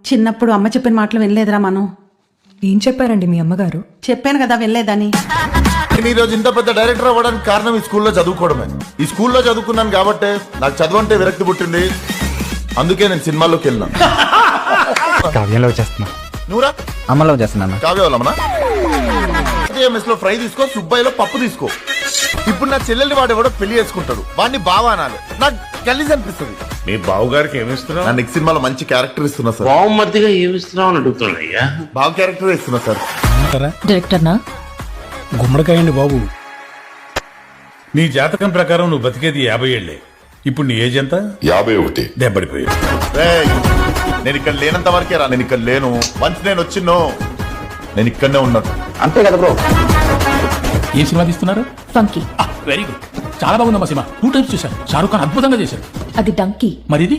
చిన్నప్పుడు అమ్మ చెప్పిన మాటలు వినలేదురా మనం. ఏం చెప్పారండి మీ అమ్మగారు? చెప్పాను కదా వినలేదని. నేను ఈ రోజు ఇంత పెద్ద డైరెక్టర్ అవ్వడానికి కారణం ఈ స్కూల్లో చదువుకోవడమే. ఈ స్కూల్లో చదువుకున్నాను కాబట్టి నాకు చదువు అంటే విరక్తి పుట్టింది. అందుకే నేను సినిమాల్లోకి వెళ్ళినాను. కావ్యంలో చేస్తున్నా. నువ్వురా? అమ్మలో చేస్తున్నాను. కావ్య వాళ్ళమనా? మెస్ లో ఫ్రై తీసుకో, సుబ్బాయిలో పప్పు తీసుకో. ఇప్పుడు నా చెల్లెల్ని వాడెవడో పెళ్లి చేసుకుంటాడు, వాడిని బావా అనాలి. నాకు గలీజ్ అనిపిస్తుంది. మీ బావగారికి ఏమిస్తున్నావు? నా నెక్స్ట్ సినిమాలో మంచి క్యారెక్టర్ ఇస్తున్నా సార్. బావమతిగా ఏమిస్తున్నావు అని అడుగుతున్నాయ్యా. బావ క్యారెక్టర్ ఇస్తున్నా సార్. డైరెక్టర్నా? గుమ్మడికాయండి బాబు. నీ జాతకం ప్రకారం నువ్వు బతికేది 50 ఏళ్లే. ఇప్పుడు నీ ఏజ్ ఎంత? 51. దెబ్బడిపోయావు. రేయ్, నేను ఇక్కడ లేనంత వరకే రా. నేను ఇక్కడ లేను. వన్స్ నేను వచ్చిన్నో నేను ఇక్కడనే ఉన్నాను. అంతే కదా బ్రో. ఏ సినిమా తీస్తున్నారు? ఫంకీ. వెరీ గుడ్, చాలా బాగుందమ్మా సినిమా. 2 టైమ్స్ చూశాను. షారూక్ ఖాన్ అద్భుతంగా చేశారు. అది డంకీ. మరి ఇది